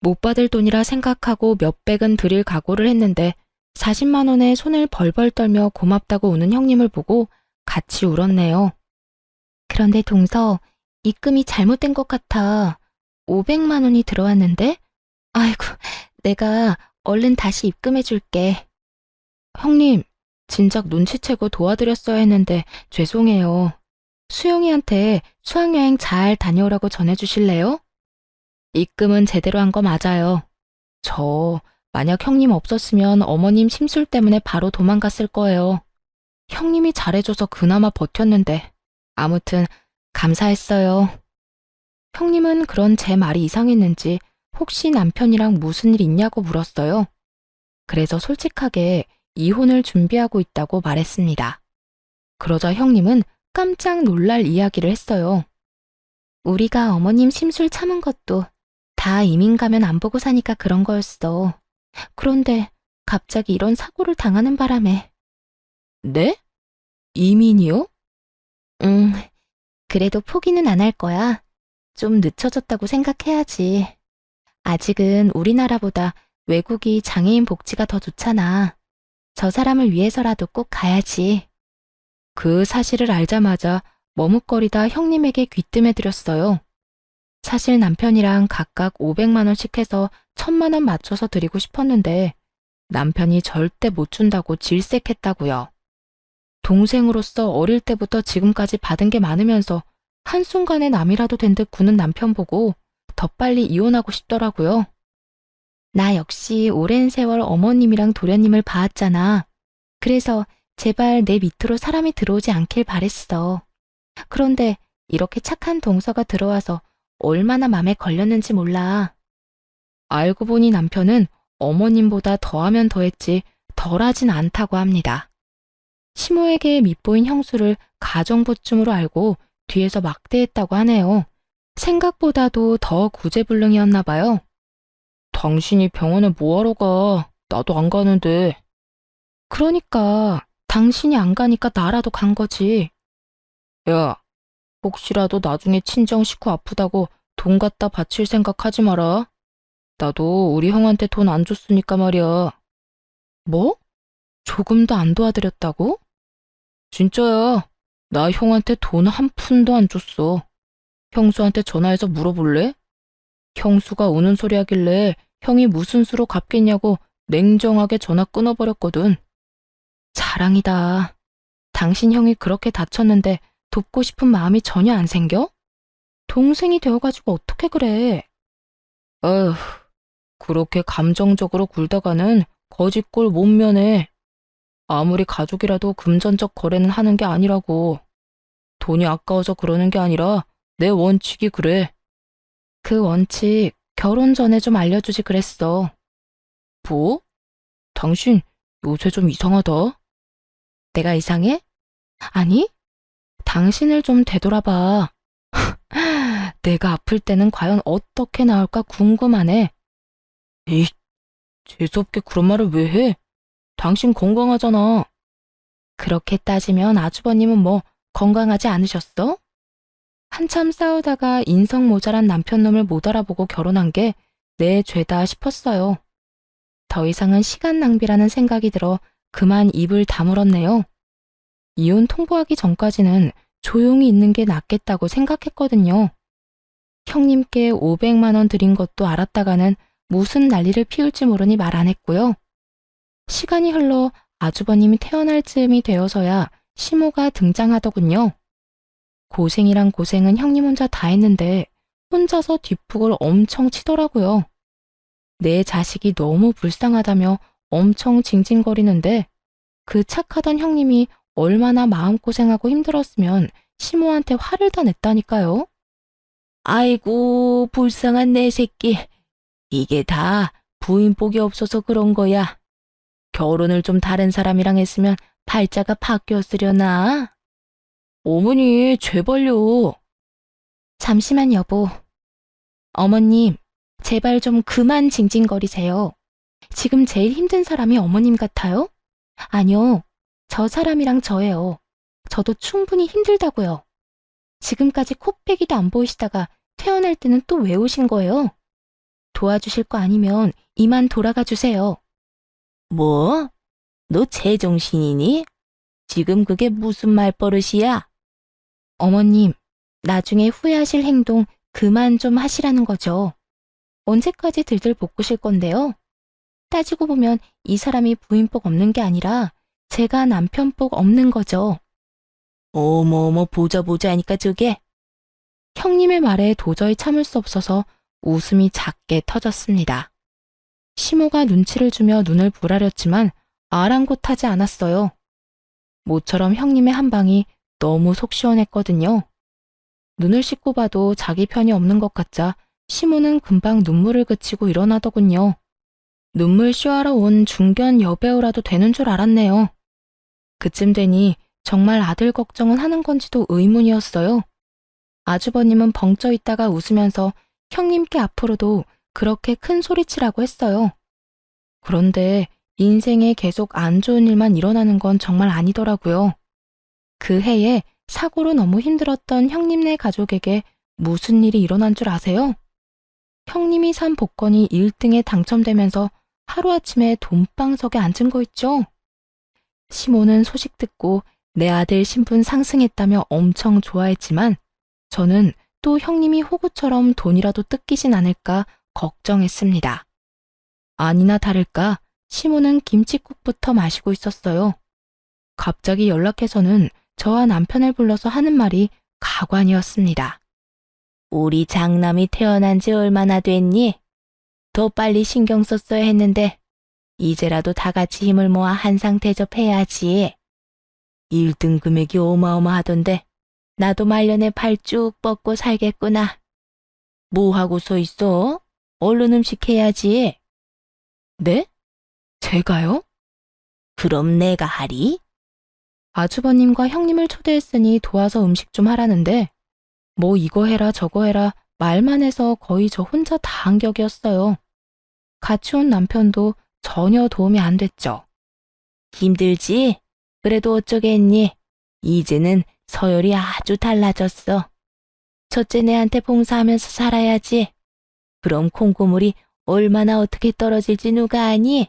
못 받을 돈이라 생각하고 몇백은 드릴 각오를 했는데 40만 원에 손을 벌벌 떨며 고맙다고 우는 형님을 보고 같이 울었네요. 그런데 동서, 입금이 잘못된 것 같아. 500만 원이 들어왔는데? 아이고, 내가 얼른 다시 입금해 줄게. 형님, 진작 눈치채고 도와드렸어야 했는데 죄송해요. 수영이한테 수학여행 잘 다녀오라고 전해주실래요? 입금은 제대로 한 거 맞아요. 저 만약 형님 없었으면 어머님 심술 때문에 바로 도망갔을 거예요. 형님이 잘해줘서 그나마 버텼는데 아무튼 감사했어요. 형님은 그런 제 말이 이상했는지 혹시 남편이랑 무슨 일 있냐고 물었어요. 그래서 솔직하게 이혼을 준비하고 있다고 말했습니다. 그러자 형님은 깜짝 놀랄 이야기를 했어요. 우리가 어머님 심술 참은 것도 다 이민 가면 안 보고 사니까 그런 거였어. 그런데 갑자기 이런 사고를 당하는 바람에. 네? 이민이요? 응, 그래도 포기는 안 할 거야. 좀 늦춰졌다고 생각해야지. 아직은 우리나라보다 외국이 장애인 복지가 더 좋잖아. 저 사람을 위해서라도 꼭 가야지. 그 사실을 알자마자 머뭇거리다 형님에게 귀뜸해드렸어요. 사실 남편이랑 각각 500만 원씩 해서 1000만 원 맞춰서 드리고 싶었는데 남편이 절대 못 준다고 질색했다고요. 동생으로서 어릴 때부터 지금까지 받은 게 많으면서 한순간에 남이라도 된 듯 구는 남편 보고 더 빨리 이혼하고 싶더라고요. 나 역시 오랜 세월 어머님이랑 도련님을 봐왔잖아. 그래서 제발 내 밑으로 사람이 들어오지 않길 바랬어. 그런데 이렇게 착한 동서가 들어와서 얼마나 맘에 걸렸는지 몰라. 알고 보니 남편은 어머님보다 더하면 더했지 덜하진 않다고 합니다. 시모에게 밉보인 형수를 가정부쯤으로 알고 뒤에서 막대했다고 하네요. 생각보다도 더 구제불능이었나 봐요. 당신이 병원에 뭐하러 가? 나도 안 가는데. 그러니까 당신이 안 가니까 나라도 간 거지. 야, 혹시라도 나중에 친정 식구 아프다고 돈 갖다 바칠 생각하지 마라. 나도 우리 형한테 돈 안 줬으니까 말이야. 뭐? 조금도 안 도와드렸다고? 진짜야. 나 형한테 돈 한 푼도 안 줬어. 형수한테 전화해서 물어볼래? 형수가 우는 소리 하길래 형이 무슨 수로 갚겠냐고 냉정하게 전화 끊어버렸거든. 자랑이다. 당신 형이 그렇게 다쳤는데 돕고 싶은 마음이 전혀 안 생겨? 동생이 되어가지고 어떻게 그래? 어휴, 그렇게 감정적으로 굴다가는 거짓골 못 면해. 아무리 가족이라도 금전적 거래는 하는 게 아니라고. 돈이 아까워서 그러는 게 아니라 내 원칙이 그래. 그 원칙 결혼 전에 좀 알려주지 그랬어. 뭐? 당신 요새 좀 이상하다. 내가 이상해? 아니, 당신을 좀 되돌아봐. 내가 아플 때는 과연 어떻게 나올까 궁금하네. 에이, 재수없게 그런 말을 왜 해? 당신 건강하잖아. 그렇게 따지면 아주버님은 뭐 건강하지 않으셨어? 한참 싸우다가 인성 모자란 남편놈을 못 알아보고 결혼한 게 내 죄다 싶었어요. 더 이상은 시간 낭비라는 생각이 들어 그만 입을 다물었네요. 이혼 통보하기 전까지는 조용히 있는 게 낫겠다고 생각했거든요. 형님께 500만 원 드린 것도 알았다가는 무슨 난리를 피울지 모르니 말 안 했고요. 시간이 흘러 아주버님이 태어날 즈음이 되어서야 시모가 등장하더군요. 고생이란 고생은 형님 혼자 다 했는데 혼자서 뒷북을 엄청 치더라고요. 내 자식이 너무 불쌍하다며 엄청 징징거리는데 그 착하던 형님이 얼마나 마음고생하고 힘들었으면 시모한테 화를 다 냈다니까요. 아이고, 불쌍한 내 새끼. 이게 다 부인 복이 없어서 그런 거야. 결혼을 좀 다른 사람이랑 했으면 팔자가 바뀌었으려나? 어머니, 제발요. 잠시만 여보. 어머님, 제발 좀 그만 징징거리세요. 지금 제일 힘든 사람이 어머님 같아요? 아니요, 저 사람이랑 저예요. 저도 충분히 힘들다고요. 지금까지 코빼기도 안 보이시다가 퇴원할 때는 또 왜 오신 거예요? 도와주실 거 아니면 이만 돌아가 주세요. 뭐? 너 제정신이니? 지금 그게 무슨 말버릇이야? 어머님, 나중에 후회하실 행동 그만 좀 하시라는 거죠. 언제까지 들들 볶으실 건데요? 따지고 보면 이 사람이 부인복 없는 게 아니라 제가 남편복 없는 거죠. 어머어머 보자 하니까 저게. 형님의 말에 도저히 참을 수 없어서 웃음이 작게 터졌습니다. 시모가 눈치를 주며 눈을 부라렸지만 아랑곳하지 않았어요. 모처럼 형님의 한 방이 너무 속 시원했거든요. 눈을 씻고 봐도 자기 편이 없는 것 같자 시모는 금방 눈물을 그치고 일어나더군요. 눈물 쇼하러 온 중견 여배우라도 되는 줄 알았네요. 그쯤 되니 정말 아들 걱정은 하는 건지도 의문이었어요. 아주버님은 벙쪄 있다가 웃으면서 형님께 앞으로도 그렇게 큰 소리치라고 했어요. 그런데 인생에 계속 안 좋은 일만 일어나는 건 정말 아니더라고요. 그 해에 사고로 너무 힘들었던 형님네 가족에게 무슨 일이 일어난 줄 아세요? 형님이 산 복권이 1등에 당첨되면서 하루아침에 돈방석에 앉은 거 있죠? 시모는 소식 듣고 내 아들 신분 상승했다며 엄청 좋아했지만 저는 또 형님이 호구처럼 돈이라도 뜯기진 않을까 걱정했습니다. 아니나 다를까 시모는 김칫국부터 마시고 있었어요. 갑자기 연락해서는 저와 남편을 불러서 하는 말이 가관이었습니다. 우리 장남이 태어난 지 얼마나 됐니? 더 빨리 신경 썼어야 했는데 이제라도 다 같이 힘을 모아 한상 대접해야지. 1등 금액이 어마어마하던데 나도 말년에 팔 쭉 뻗고 살겠구나. 뭐하고 서 있어? 얼른 음식 해야지. 네? 제가요? 그럼 내가 하리? 아주버님과 형님을 초대했으니 도와서 음식 좀 하라는데 뭐 이거 해라 저거 해라 말만 해서 거의 저 혼자 다 한 격이었어요. 같이 온 남편도 전혀 도움이 안 됐죠. 힘들지? 그래도 어쩌겠니? 이제는 서열이 아주 달라졌어. 첫째네한테 봉사하면서 살아야지. 그럼 콩고물이 얼마나 어떻게 떨어질지 누가 아니?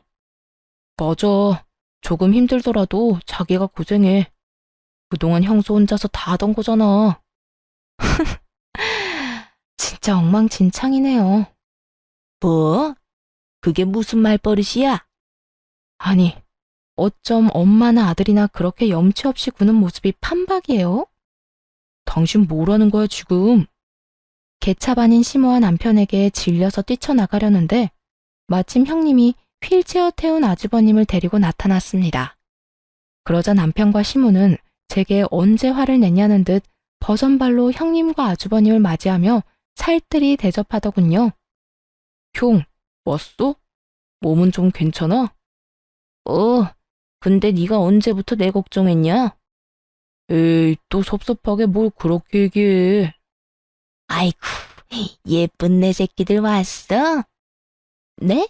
맞아. 조금 힘들더라도 자기가 고생해. 그동안 형수 혼자서 다 하던 거잖아. 진짜 엉망진창이네요. 뭐? 그게 무슨 말버릇이야? 아니, 어쩜 엄마나 아들이나 그렇게 염치 없이 구는 모습이 판박이에요? 당신 뭐라는 거야, 지금? 개차반인 시모와 남편에게 질려서 뛰쳐나가려는데 마침 형님이 휠체어 태운 아주버님을 데리고 나타났습니다. 그러자 남편과 시모는 제게 언제 화를 냈냐는 듯 버선발로 형님과 아주버님을 맞이하며 살뜰히 대접하더군요. 형, 왔어? 몸은 좀 괜찮아? 근데 네가 언제부터 내 걱정했냐? 에이, 또 섭섭하게 뭘 그렇게 얘기해. 아이쿠, 예쁜 내 새끼들 왔어? 네?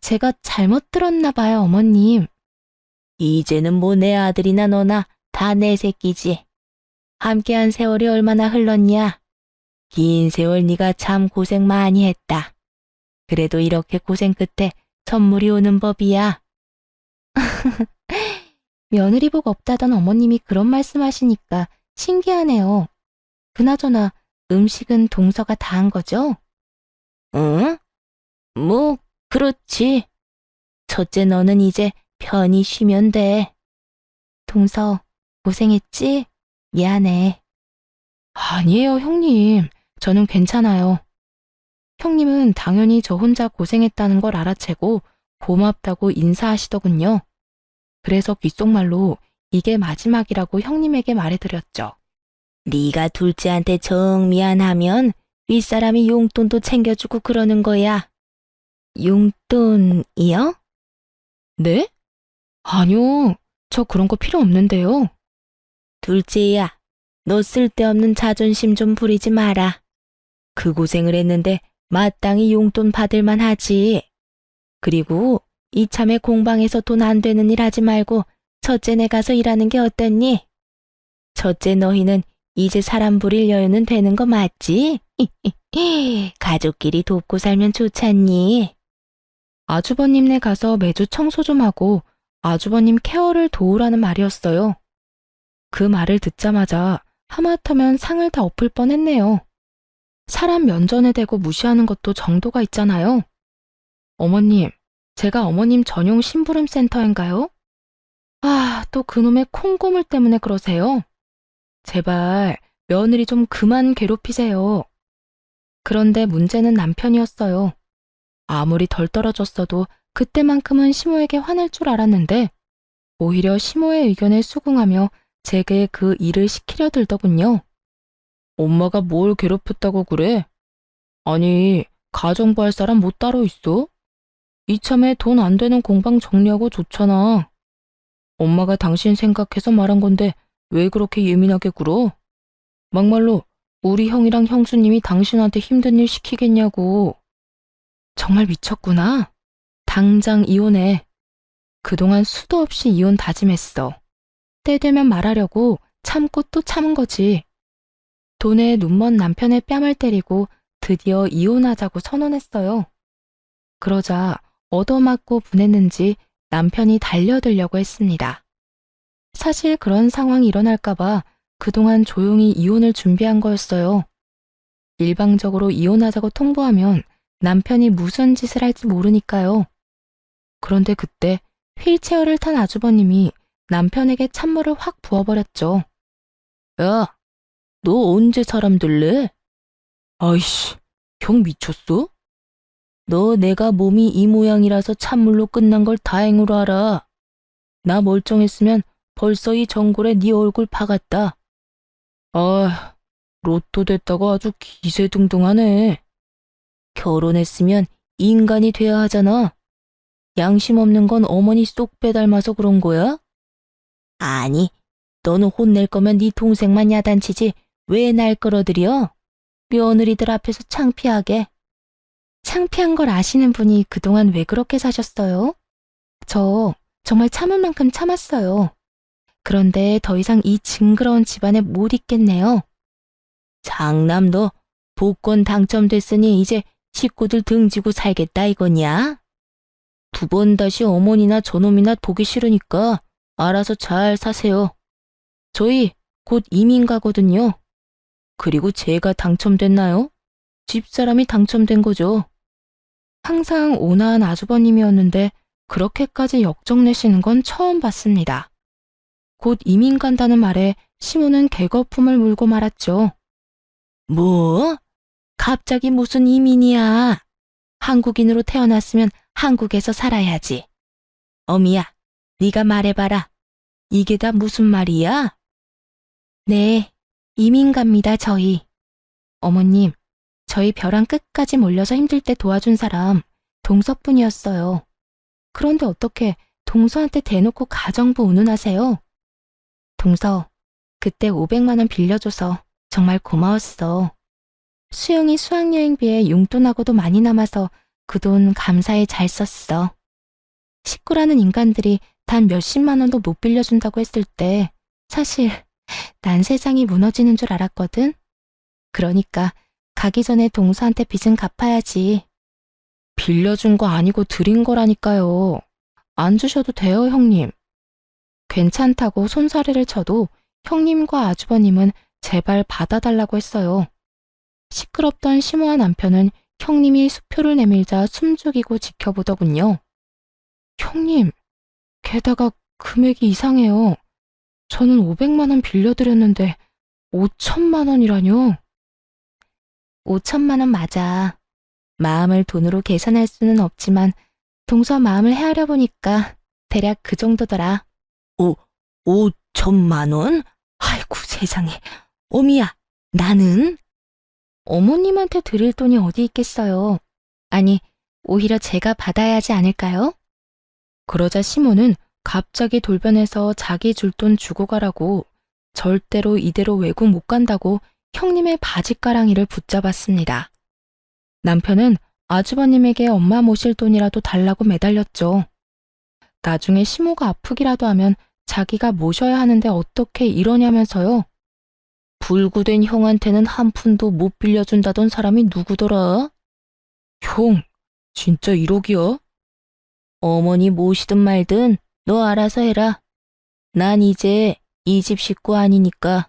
제가 잘못 들었나 봐요, 어머님. 이제는 뭐 내 아들이나 너나 다 내 새끼지. 함께한 세월이 얼마나 흘렀냐? 긴 세월 네가 참 고생 많이 했다. 그래도 이렇게 고생 끝에 선물이 오는 법이야. 며느리 복 없다던 어머님이 그런 말씀하시니까 신기하네요. 그나저나 음식은 동서가 다 한 거죠? 응? 뭐, 그렇지. 첫째 너는 이제 편히 쉬면 돼. 동서, 고생했지? 미안해. 아니에요, 형님. 저는 괜찮아요. 형님은 당연히 저 혼자 고생했다는 걸 알아채고 고맙다고 인사하시더군요. 그래서 귓속말로 이게 마지막이라고 형님에게 말해드렸죠. 네가 둘째한테 정 미안하면 윗사람이 용돈도 챙겨주고 그러는 거야. 용돈이요? 네? 아니요, 저 그런 거 필요 없는데요. 둘째야, 너 쓸데없는 자존심 좀 부리지 마라. 그 고생을 했는데 마땅히 용돈 받을만 하지. 그리고 이참에 공방에서 돈 안 되는 일 하지 말고 첫째네 가서 일하는 게 어떻니? 첫째 너희는 이제 사람 부릴 여유는 되는 거 맞지? 가족끼리 돕고 살면 좋잖니. 아주버님네 가서 매주 청소 좀 하고 아주버님 케어를 도우라는 말이었어요. 그 말을 듣자마자 하마터면 상을 다 엎을 뻔했네요. 사람 면전에 대고 무시하는 것도 정도가 있잖아요. 어머님, 제가 어머님 전용 심부름 센터인가요? 아, 또 그놈의 콩고물 때문에 그러세요? 제발 며느리 좀 그만 괴롭히세요. 그런데 문제는 남편이었어요. 아무리 덜 떨어졌어도 그때만큼은 시모에게 화낼 줄 알았는데 오히려 시모의 의견에 수긍하며 제게 그 일을 시키려 들더군요. 엄마가 뭘 괴롭혔다고 그래? 아니, 가정부 할 사람 뭐 따로 있어? 이참에 돈 안 되는 공방 정리하고 좋잖아. 엄마가 당신 생각해서 말한 건데 왜 그렇게 예민하게 굴어? 막말로 우리 형이랑 형수님이 당신한테 힘든 일 시키겠냐고. 정말 미쳤구나. 당장 이혼해. 그동안 수도 없이 이혼 다짐했어. 때 되면 말하려고 참고 또 참은 거지. 돈에 눈먼 남편의 뺨을 때리고 드디어 이혼하자고 선언했어요. 그러자 얻어맞고 분했는지 남편이 달려들려고 했습니다. 사실 그런 상황이 일어날까봐 그동안 조용히 이혼을 준비한 거였어요. 일방적으로 이혼하자고 통보하면 남편이 무슨 짓을 할지 모르니까요. 그런데 그때 휠체어를 탄 아주버님이 남편에게 찬물을 확 부어버렸죠. 야, 너 언제 사람 들래? 아이씨, 형 미쳤어? 너 내가 몸이 이 모양이라서 찬물로 끝난 걸 다행으로 알아. 나 멀쩡했으면 벌써 이 전골에 네 얼굴 박았다. 아, 로또 됐다고 아주 기세등등하네. 결혼했으면 인간이 돼야 하잖아. 양심 없는 건 어머니 쏙 빼닮아서 그런 거야? 아니, 너는 혼낼 거면 네 동생만 야단치지 왜 날 끌어들여? 며느리들 앞에서 창피하게. 창피한 걸 아시는 분이 그동안 왜 그렇게 사셨어요? 저 정말 참을 만큼 참았어요. 그런데 더 이상 이 징그러운 집안에 못 있겠네요. 장남도 복권 당첨됐으니 이제 식구들 등지고 살겠다 이거냐? 두 번 다시 어머니나 저놈이나 보기 싫으니까 알아서 잘 사세요. 저희 곧 이민 가거든요. 그리고 제가 당첨됐나요? 집사람이 당첨된 거죠. 항상 온화한 아주버님이었는데 그렇게까지 역정내시는 건 처음 봤습니다. 곧 이민 간다는 말에 시모는 개거품을 물고 말았죠. 뭐? 갑자기 무슨 이민이야? 한국인으로 태어났으면 한국에서 살아야지. 어미야, 네가 말해봐라. 이게 다 무슨 말이야? 네, 이민 갑니다, 저희. 어머님, 저희 벼랑 끝까지 몰려서 힘들 때 도와준 사람 동서뿐이었어요. 그런데 어떻게 동서한테 대놓고 가정부 운운하세요? 동서, 그때 500만 원 빌려줘서 정말 고마웠어. 수영이 수학여행비에 용돈하고도 많이 남아서 그 돈 감사히 잘 썼어. 식구라는 인간들이 단 몇십만 원도 못 빌려준다고 했을 때 사실 난 세상이 무너지는 줄 알았거든. 그러니까 가기 전에 동서한테 빚은 갚아야지. 빌려준 거 아니고 드린 거라니까요. 안 주셔도 돼요, 형님. 괜찮다고 손사래를 쳐도 형님과 아주버님은 제발 받아달라고 했어요. 시끄럽던 시모와 남편은 형님이 수표를 내밀자 숨죽이고 지켜보더군요. 형님, 게다가 금액이 이상해요. 저는 500만 원 빌려드렸는데 5천만 원이라뇨. 5천만 원 맞아. 마음을 돈으로 계산할 수는 없지만 동서 마음을 헤아려 보니까 대략 그 정도더라. 5천만 원? 아이고 세상에. 어미야, 나는? 어머님한테 드릴 돈이 어디 있겠어요. 아니, 오히려 제가 받아야 하지 않을까요? 그러자 시모는 갑자기 돌변해서 자기 줄 돈 주고 가라고 절대로 이대로 외국 못 간다고 형님의 바짓가랑이를 붙잡았습니다. 남편은 아주버님에게 엄마 모실 돈이라도 달라고 매달렸죠. 나중에 시모가 아프기라도 하면 자기가 모셔야 하는데 어떻게 이러냐면서요. 불구된 형한테는 한 푼도 못 빌려준다던 사람이 누구더라? 형, 진짜 1억이야? 어머니 모시든 말든 너 알아서 해라. 난 이제 이 집 식구 아니니까.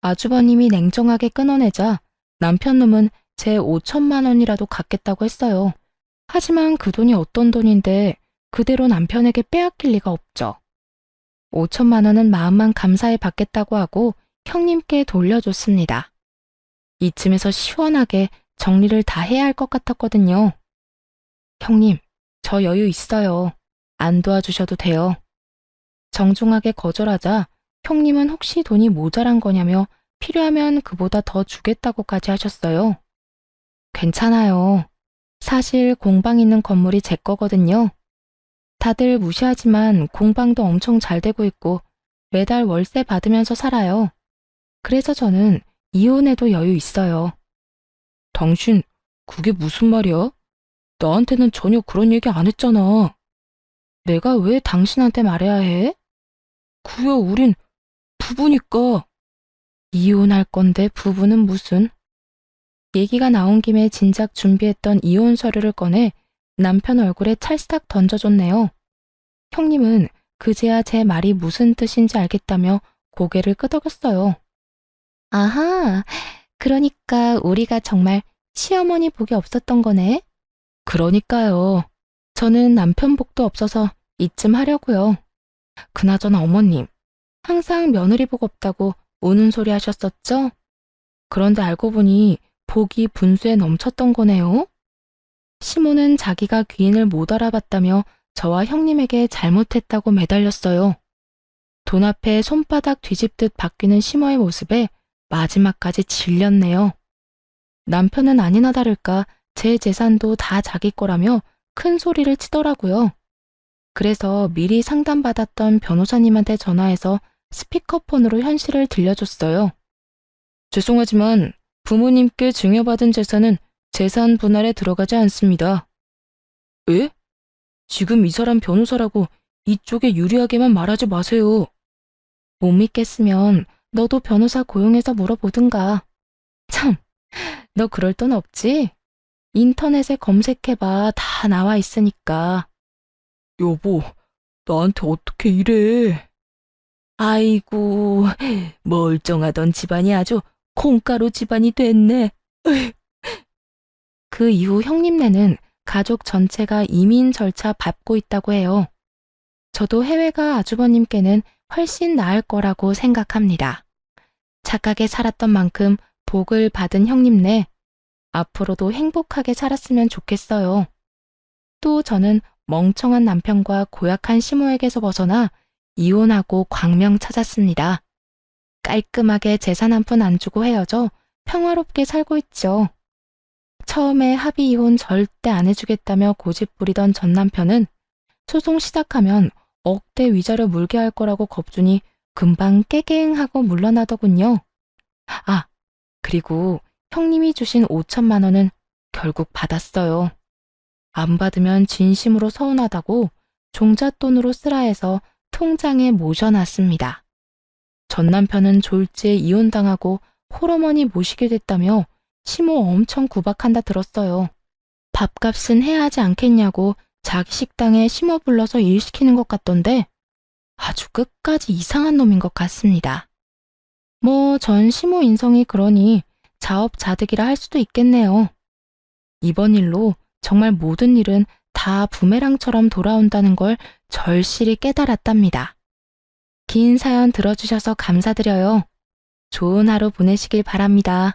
아주버님이 냉정하게 끊어내자 남편 놈은 제 5천만 원이라도 갚겠다고 했어요. 하지만 그 돈이 어떤 돈인데 그대로 남편에게 빼앗길 리가 없죠. 5천만 원은 마음만 감사해 받겠다고 하고 형님께 돌려줬습니다. 이쯤에서 시원하게 정리를 다 해야 할 것 같았거든요. 형님, 저 여유 있어요. 안 도와주셔도 돼요. 정중하게 거절하자 형님은 혹시 돈이 모자란 거냐며 필요하면 그보다 더 주겠다고까지 하셨어요. 괜찮아요. 사실 공방 있는 건물이 제 거거든요. 다들 무시하지만 공방도 엄청 잘 되고 있고 매달 월세 받으면서 살아요. 그래서 저는 이혼해도 여유 있어요. 당신, 그게 무슨 말이야? 나한테는 전혀 그런 얘기 안 했잖아. 내가 왜 당신한테 말해야 해? 그야 우린 부부니까. 이혼할 건데 부부는 무슨? 얘기가 나온 김에 진작 준비했던 이혼 서류를 꺼내 남편 얼굴에 찰싹 던져줬네요. 형님은 그제야 제 말이 무슨 뜻인지 알겠다며 고개를 끄덕였어요. 아하, 그러니까 우리가 정말 시어머니 복이 없었던 거네. 그러니까요. 저는 남편 복도 없어서 이쯤 하려고요. 그나저나 어머님, 항상 며느리 복 없다고 우는 소리 하셨었죠? 그런데 알고 보니 복이 분수에 넘쳤던 거네요. 시모는 자기가 귀인을 못 알아봤다며 저와 형님에게 잘못했다고 매달렸어요. 돈 앞에 손바닥 뒤집듯 바뀌는 시모의 모습에 마지막까지 질렸네요. 남편은 아니나 다를까 제 재산도 다 자기 거라며 큰 소리를 치더라고요. 그래서 미리 상담받았던 변호사님한테 전화해서 스피커폰으로 현실을 들려줬어요. 죄송하지만 부모님께 증여받은 재산은 재산 분할에 들어가지 않습니다. 에? 지금 이 사람 변호사라고 이쪽에 유리하게만 말하지 마세요. 못 믿겠으면 너도 변호사 고용해서 물어보든가. 참, 너 그럴 돈 없지? 인터넷에 검색해봐. 다 나와 있으니까. 여보, 나한테 어떻게 이래? 아이고, 멀쩡하던 집안이 아주 콩가루 집안이 됐네. 그 이후 형님네는 가족 전체가 이민 절차 밟고 있다고 해요. 저도 해외가 아주버님께는 훨씬 나을 거라고 생각합니다. 착하게 살았던 만큼 복을 받은 형님네, 앞으로도 행복하게 살았으면 좋겠어요. 또 저는 멍청한 남편과 고약한 시모에게서 벗어나 이혼하고 광명 찾았습니다. 깔끔하게 재산 한 푼 안 주고 헤어져 평화롭게 살고 있죠. 처음에 합의 이혼 절대 안 해주겠다며 고집 부리던 전 남편은 소송 시작하면 억대 위자료 물게 할 거라고 겁주니 금방 깨갱하고 물러나더군요. 아, 그리고 형님이 주신 5천만 원은 결국 받았어요. 안 받으면 진심으로 서운하다고 종잣돈으로 쓰라 해서 통장에 모셔놨습니다. 전 남편은 졸지에 이혼당하고 홀어머니 모시게 됐다며 시모 엄청 구박한다 들었어요. 밥값은 해야 하지 않겠냐고 자기 식당에 시모 불러서 일 시키는 것 같던데 아주 끝까지 이상한 놈인 것 같습니다. 뭐 전 시모 인성이 그러니 자업자득이라 할 수도 있겠네요. 이번 일로 정말 모든 일은 다 부메랑처럼 돌아온다는 걸 절실히 깨달았답니다. 긴 사연 들어주셔서 감사드려요. 좋은 하루 보내시길 바랍니다.